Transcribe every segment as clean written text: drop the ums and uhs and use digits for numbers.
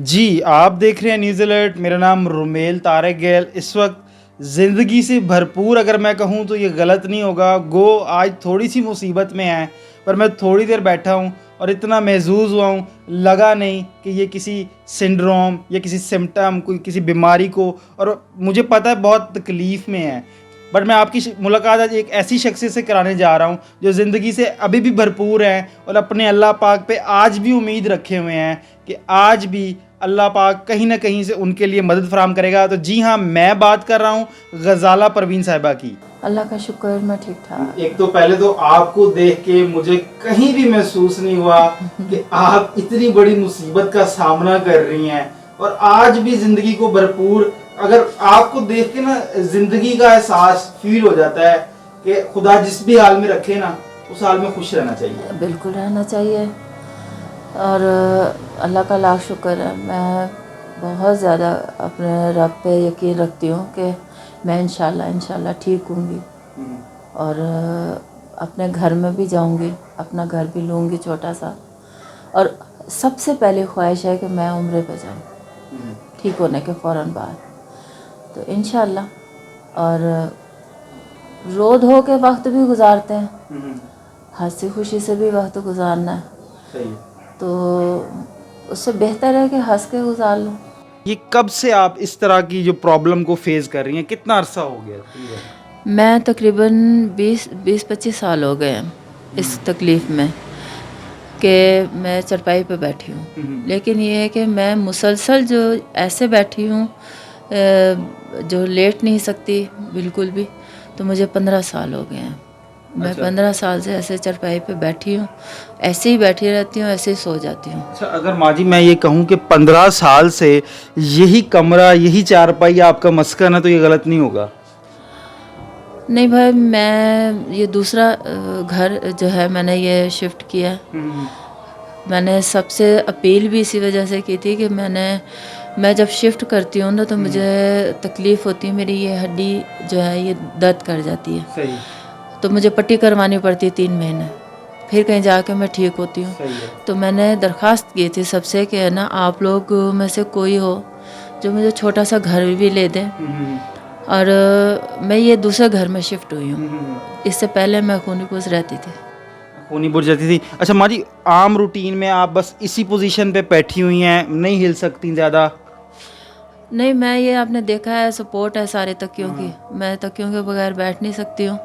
जी, आप देख रहे हैं न्यूज़ अलर्ट। मेरा नाम रुमेल तारिक गैल। इस वक्त ज़िंदगी से भरपूर अगर मैं कहूँ तो ये गलत नहीं होगा। गो आज थोड़ी सी मुसीबत में है, पर मैं थोड़ी देर बैठा हूँ और इतना महसूस हुआ हूँ, लगा नहीं कि ये किसी सिंड्रोम या किसी सिम्पटम कोई किसी बीमारी को, और मुझे पता है बहुत तकलीफ़ में है, बट मैं आपकी मुलाकात आज एक ऐसी शख्सियत से कराने जा रहा हूँ जो ज़िंदगी से अभी भी भरपूर हैं और अपने अल्लाह पाक पे आज भी उम्मीद रखे हुए हैं कि आज भी अल्लाह पाक कहीं ना कहीं से उनके लिए मदद फराहम करेगा। तो जी हाँ, मैं बात कर रहा हूँ गज़ाला परवीन साहिबा की। अल्लाह का शुक्र मैं ठीक ठाक। एक तो पहले तो आपको देख के मुझे कहीं भी महसूस नहीं हुआ कि आप इतनी बड़ी मुसीबत का सामना कर रही हैं और आज भी ज़िंदगी को भरपूर, अगर आपको देख के ना ज़िंदगी का एहसास फील हो जाता है कि खुदा जिस भी हाल में रखे ना उस हाल में खुश रहना चाहिए। बिल्कुल रहना चाहिए और अल्लाह का लाख शुक्र है। मैं बहुत ज़्यादा अपने रब पे यकीन रखती हूँ कि मैं इंशाल्लाह ठीक होंगी और अपने घर में भी जाऊँगी, अपना घर भी लूँगी छोटा सा, और सबसे पहली ख्वाहिश है कि मैं उम्रे पे जाऊँ ठीक होने के फ़ौरन बाद। तो इंशाल्लाह, और रो धो के वक्त भी गुजारते हैं, हंसी खुशी से भी वक्त गुजारना है, सही। तो उससे बेहतर है कि हंस के गुजार लो। ये कब से आप इस तरह की जो प्रॉब्लम को फेस कर रही हैं, कितना अरसा हो गया? मैं तकरीबन 20-25 साल हो गए हैं इस तकलीफ़ में कि मैं चरपाई पे बैठी हूँ। लेकिन ये है कि मैं मुसलसल जो ऐसे बैठी हूँ जो लेट नहीं सकती बिल्कुल भी, तो मुझे 15 साल हो गए हैं। मैं 15 साल से ऐसे चरपाई पे बैठी हूँ, ऐसे ही बैठी रहती हूँ, ऐसे ही सो जाती हूँ। अच्छा, अगर माँ जी मैं ये कहूँ कि 15 साल से यही कमरा यही चारपाई आपका मस्कन है तो ये गलत नहीं होगा? नहीं भाई, मैं ये दूसरा घर जो है मैंने ये शिफ्ट किया है। मैंने सबसे अपील भी इसी वजह से की थी कि मैं जब शिफ्ट करती हूँ ना तो मुझे तकलीफ़ होती है, मेरी ये हड्डी जो है ये दर्द कर जाती है। सही। तो मुझे पट्टी करवानी पड़ती है 3 महीने, फिर कहीं जाके मैं ठीक होती हूँ। सही है। तो मैंने दरख्वास्त की थी सबसे कि ना आप लोग में से कोई हो जो मुझे छोटा सा घर भी ले दें, और मैं ये दूसरे घर में शिफ्ट हुई हूँ। इससे पहले मैं खूनीपुर रहती थी। खूनीपुर जाती थी। अच्छा माँ जी, आम रूटीन में आप बस इसी पोजीशन पे बैठी हुई हैं, नहीं हिल सकती ज़्यादा? नहीं, मैं ये आपने देखा है सपोर्ट है सारे तकियों की, मैं तकियों के बगैर बैठ नहीं सकती हूँ,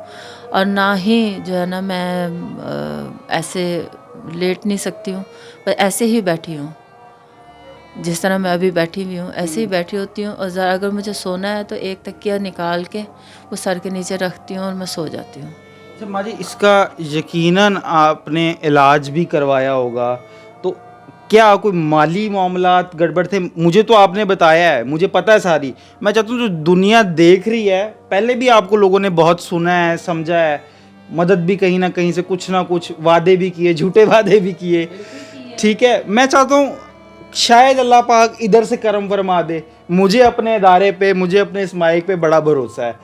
और ना ही जो है ना मैं ऐसे लेट नहीं सकती हूँ, पर ऐसे ही बैठी हूँ जिस तरह मैं अभी बैठी हुई हूँ, ऐसे ही बैठी होती हूँ। और ज़रा अगर मुझे सोना है तो एक तकिया निकाल के वो सर के नीचे रखती हूँ और मैं सो जाती हूँ। अच्छा माँ जी, इसका यकीनन आपने इलाज भी करवाया होगा, तो क्या कोई माली मामलात गड़बड़ थे? मुझे तो आपने बताया है, मुझे पता है सारी। मैं चाहता हूँ जो दुनिया देख रही है, पहले भी आपको लोगों ने बहुत सुना है, समझा है, मदद भी कहीं ना कहीं से कुछ ना कुछ वादे भी किए, झूठे वादे भी किए, ठीक है। मैं चाहता हूँ शायद अल्लाह पाक इधर से करम फरमा दे। मुझे अपने इदारे पे, मुझे अपने इस माइक पे बड़ा भरोसा है।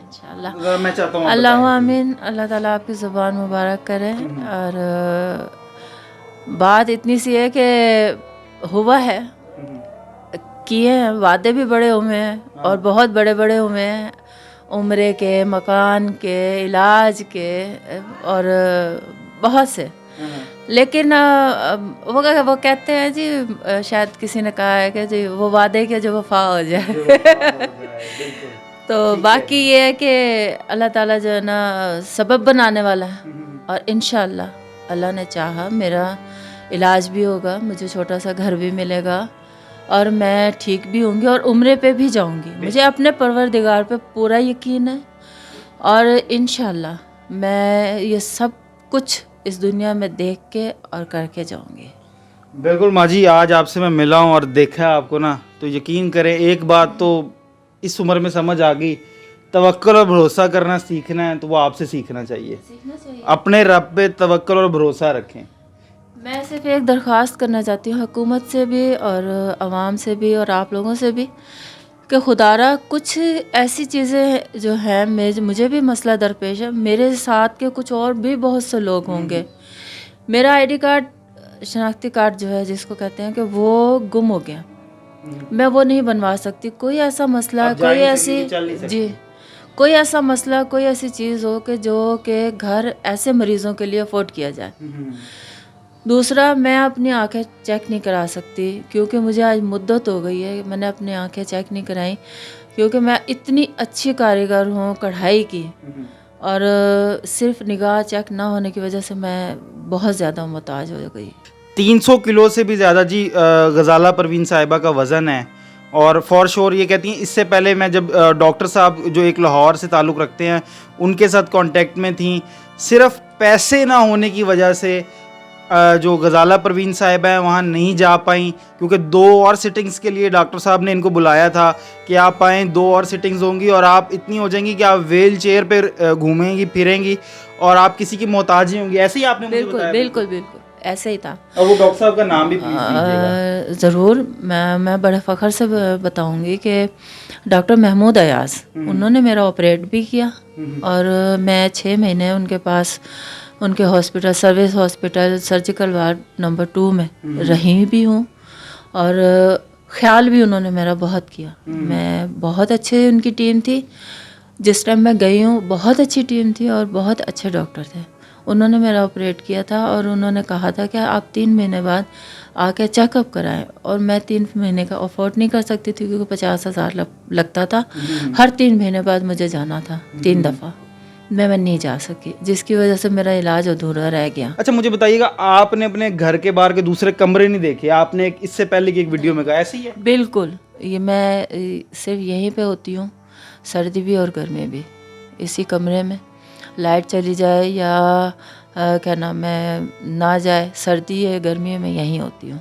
इंशाल्लाह, मैं चाहता हूँ अल्लाह आमीन। अल्लाह ताला आपकी ज़ुबान मुबारक करे। और बात इतनी सी है कि हुआ है, किए हैं, वादे भी बड़े हुए हैं और बहुत बड़े बड़े हुए हैं, उम्रे के, मकान के, इलाज के, और बहुत से। लेकिन वो कहते हैं जी, शायद किसी ने कहा है कि जी वो वादे के जो वफा हो जाए। तो बाकी ये है कि अल्लाह ताला जो है ना सबब बनाने वाला है, और इंशाल्लाह अल्लाह ने चाहा मेरा इलाज भी होगा, मुझे छोटा सा घर भी मिलेगा और मैं ठीक भी होंगी और उम्रे पे भी जाऊंगी। मुझे अपने परवरदिगार पे पूरा यकीन है और इंशाल्लाह मैं ये सब कुछ इस दुनिया में देख के और करके जाऊंगी। बिल्कुल माँ जी, आज आपसे मैं मिला हूँ और देखा आपको ना, तो यकीन करें एक बात तो इस उम्र में समझ आ गई, तवक्कुल और भरोसा करना सीखना है तो वो आपसे सीखना चाहिए। अपने रब पे तवक्कुल और भरोसा रखें। मैं सिर्फ एक दरख्वास्त करना चाहती हूँ हुकूमत से भी और आवाम से भी और आप लोगों से भी कि खुदारा कुछ ऐसी चीज़ें जो हैं, मुझे भी मसला दरपेश है, मेरे साथ के कुछ और भी बहुत से लोग होंगे। मेरा आईडी कार्ड, शनाख्ती कार्ड जो है जिसको कहते हैं, कि वो गुम हो गया मैं वो नहीं बनवा सकती। कोई ऐसा मसला, आप जा कोई नहीं ऐसी, सकती, चल नहीं सकती। जी, कोई ऐसा मसला, कोई ऐसी चीज़ हो कि जो कि घर ऐसे मरीज़ों के लिए अफोर्ड किया जाए। दूसरा, मैं अपनी आंखें चेक नहीं करा सकती क्योंकि मुझे आज मुद्दत हो गई है, मैंने अपनी आंखें चेक नहीं कराई क्योंकि मैं इतनी अच्छी कारीगर हूँ कढ़ाई की, और सिर्फ निगाह चेक ना होने की वजह से मैं बहुत ज़्यादा मोहताज हो गई। 300 किलो से भी ज़्यादा जी गजाला परवीन साहिबा का वज़न है। और फॉर श्योर ये कहती हैं, इससे पहले मैं जब डॉक्टर साहब जो एक लाहौर से ताल्लुक़ रखते हैं उनके साथ कांटेक्ट में थी, सिर्फ पैसे ना होने की वजह से जो गजाला परवीन साहिबा हैं वहाँ नहीं जा पाई, क्योंकि 2 और सिटिंग्स के लिए डॉक्टर साहब ने इनको बुलाया था कि आप आएँ, 2 और सिटिंग्स होंगी और आप इतनी हो जाएंगी कि आप व्हील चेयर पर घूमेंगी फिरेंगी और आप किसी की मोहताज ही होंगी। ऐसे ही आपने मुझे बिल्कुल बताया। बिल्कुल बिल्कुल ऐसे ही था। और वो डॉक्टर साहब का नाम भी प्लीज दीजिएगा। ज़रूर, मैं बड़े फ़ख्र से बताऊंगी कि डॉक्टर महमूद अयाज, उन्होंने मेरा ऑपरेट भी किया और मैं 6 महीने उनके पास, उनके hospital, service hospital surgical ward number 2 में रही भी हूँ और ख्याल भी उन्होंने मेरा बहुत किया। मैं बहुत अच्छी उनकी टीम थी, जिस टाइम मैं गई हूँ बहुत अच्छी टीम थी और बहुत अच्छे डॉक्टर थे। उन्होंने मेरा ऑपरेट किया था और उन्होंने कहा था कि आप 3 महीने बाद आके चेकअप कराएं, और मैं 3 महीने का अफोर्ड नहीं कर सकती थी क्योंकि 50,000 लगता था। हर 3 महीने बाद मुझे जाना था 3 दफ़ा, मैं नहीं जा सकी, जिसकी वजह से मेरा इलाज अधूरा रह गया। अच्छा मुझे बताइएगा, आपने अपने घर के बाहर के दूसरे कमरे नहीं देखे? आपने इससे पहले की एक वीडियो में कहा, ऐसे ही है? बिल्कुल, ये मैं सिर्फ यहीं पे होती हूँ, सर्दी भी और गर्मी भी इसी कमरे में। लाइट चली जाए या क्या नाम है ना जाए, सर्दी है गर्मी में यहीं होती हूँ।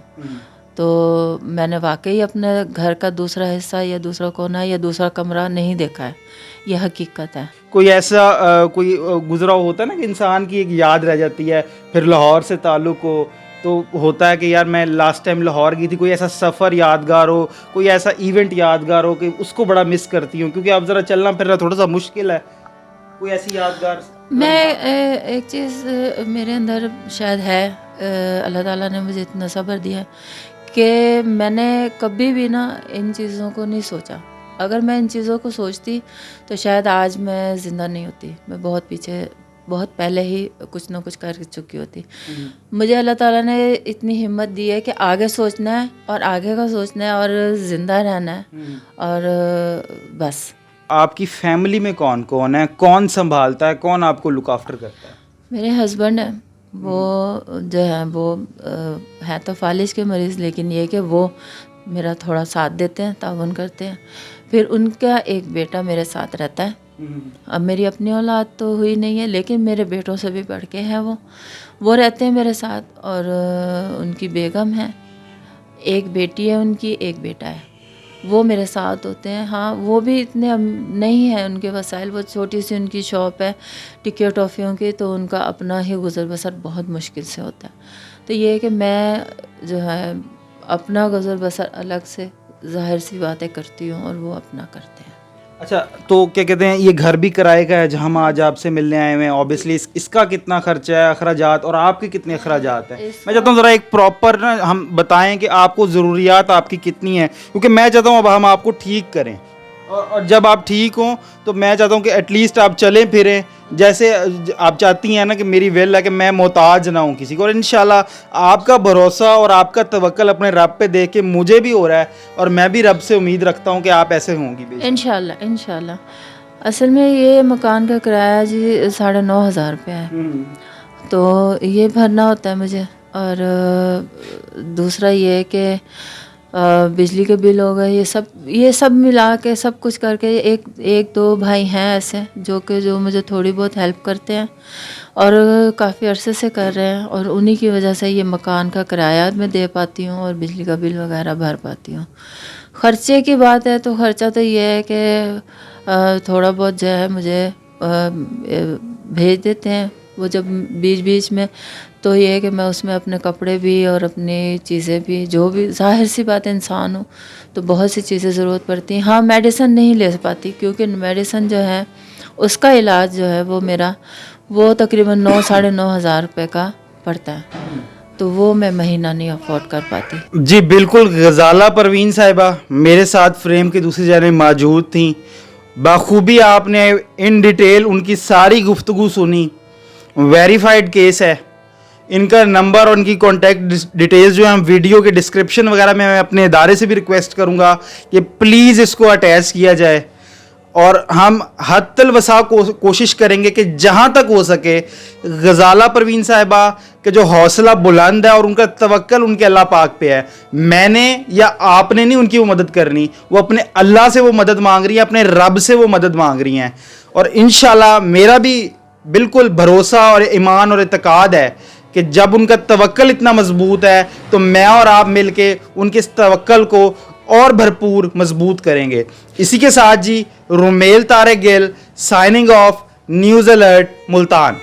तो मैंने वाकई अपने घर का दूसरा हिस्सा या दूसरा कोना या दूसरा कमरा नहीं देखा है, यह हकीकत है। कोई ऐसा कोई गुजरा होता है ना कि इंसान की एक याद रह जाती है, फिर लाहौर से ताल्लुक़ हो तो होता है कि यार मैं लास्ट टाइम लाहौर गई थी, कोई ऐसा सफ़र यादगार हो, कोई ऐसा इवेंट यादगार हो कि उसको बड़ा मिस करती हूँ क्योंकि अब ज़रा चलना फिरना थोड़ा सा मुश्किल है, कोई ऐसी यादगार? मैं एक चीज़ मेरे अंदर शायद है, अल्लाह ताला ने मुझे इतना सब्र दिया कि मैंने कभी भी ना इन चीज़ों को नहीं सोचा। अगर मैं इन चीज़ों को सोचती तो शायद आज मैं ज़िंदा नहीं होती, मैं बहुत पीछे, बहुत पहले ही कुछ ना कुछ कर चुकी होती। मुझे अल्लाह ताला ने इतनी हिम्मत दी है कि आगे सोचना है और आगे का सोचना है और ज़िंदा रहना है और बस। आपकी फैमिली में कौन कौन है, कौन संभालता है, कौन आपको लुक आफ्टर करता है? मेरे हस्बैंड हैं, वो जो है वो हैं तो फालिज के मरीज़, लेकिन ये कि वो मेरा थोड़ा साथ देते हैं, ताउन करते हैं। फिर उनका एक बेटा मेरे साथ रहता है। अब मेरी अपनी औलाद तो हुई नहीं है, लेकिन मेरे बेटों से भी बढ़ के हैं वो रहते हैं मेरे साथ। और उनकी बेगम है, एक बेटी है उनकी, एक बेटा है, वो मेरे साथ होते हैं। हाँ, वो भी इतने नहीं है उनके वसाइल, वो छोटी सी उनकी शॉप है टिक्की टॉफ़ियों की, तो उनका अपना ही गुजर बसर बहुत मुश्किल से होता है। तो ये है कि मैं जो है अपना गुजर बसर अलग से ज़ाहिर सी बातें करती हूँ और वो अपना करते हैं। अच्छा, तो क्या कहते हैं, ये घर भी किराए का है जहाँ हम आज आपसे मिलने आए हुए हैं, ऑब्वियसली इसका कितना खर्चा है, अखराजात, और आपके कितने अखराजात हैं? मैं चाहता हूँ ज़रा एक प्रॉपर ना हम बताएं कि आपको ज़रूरियात आपकी कितनी है, क्योंकि मैं चाहता हूँ अब हम आपको ठीक करें, और जब आप ठीक हों तो मैं चाहता हूँ कि एटलीस्ट आप चलें फिरें, जैसे आप चाहती हैं ना कि मेरी वेल है कि मैं मोहताज ना हूँ किसी को। और इंशाल्लाह आपका भरोसा और आपका तवक्कल अपने रब पे देख के मुझे भी हो रहा है, और मैं भी रब से उम्मीद रखता हूँ कि आप ऐसे होंगी। इंशाल्लाह इंशाल्लाह। असल में ये मकान का किराया जी 9,500 रुपये है, तो ये भरना होता है मुझे। और दूसरा ये है कि बिजली के बिल हो गए, ये सब मिला के सब कुछ करके एक दो भाई हैं ऐसे जो मुझे थोड़ी बहुत हेल्प करते हैं और काफ़ी अरसे से कर रहे हैं, और उन्हीं की वजह से ये मकान का किराया मैं दे पाती हूँ और बिजली का बिल वगैरह भर पाती हूँ। ख़र्चे की बात है तो ख़र्चा तो ये है कि थोड़ा बहुत जो है मुझे भेज देते हैं वो जब बीच में, तो ये है कि मैं उसमें अपने कपड़े भी और अपनी चीज़ें भी, जो भी ज़ाहिर सी बात है इंसान हो तो बहुत सी चीज़ें ज़रूरत पड़ती हैं। हाँ, मेडिसिन नहीं ले पाती क्योंकि मेडिसिन जो है उसका इलाज जो है वो तकरीबन 9-9,500 रुपये का पड़ता है, तो तो वो मैं महीना नहीं अफोर्ड कर पाती। जी बिल्कुल, गजाला परवीन साहिबा मेरे साथ फ्रेम की दूसरी जानिब मौजूद थी। बखूबी आपने इन डिटेल उनकी सारी गुफ्तगू सुनी। वेरीफाइड केस है। इनका नंबर और उनकी कॉन्टैक्ट डिटेल्स जो है वीडियो के डिस्क्रिप्शन वगैरह में मैं अपने इदारे से भी रिक्वेस्ट करूँगा कि प्लीज़ इसको अटैच किया जाए, और हम हद वसा कोशिश करेंगे कि जहाँ तक हो सके गजाला परवीन साहिबा के जो हौसला बुलंद है और उनका तवक्कल उनके अल्लाह पाक पे है, मैंने या आपने नहीं उनकी वो मदद करनी, वो अपने अल्लाह से वो मदद मांग रही हैं, अपने रब से वो मदद मांग रही हैं। और इंशाल्लाह मेरा भी बिल्कुल भरोसा और ईमान और इत्तेकाद है कि जब उनका तवक्कल इतना मजबूत है तो मैं और आप मिलके उनके इस तवक्कल को और भरपूर मजबूत करेंगे। इसी के साथ जी Rumel Tariq Gill signing off, news alert Multan.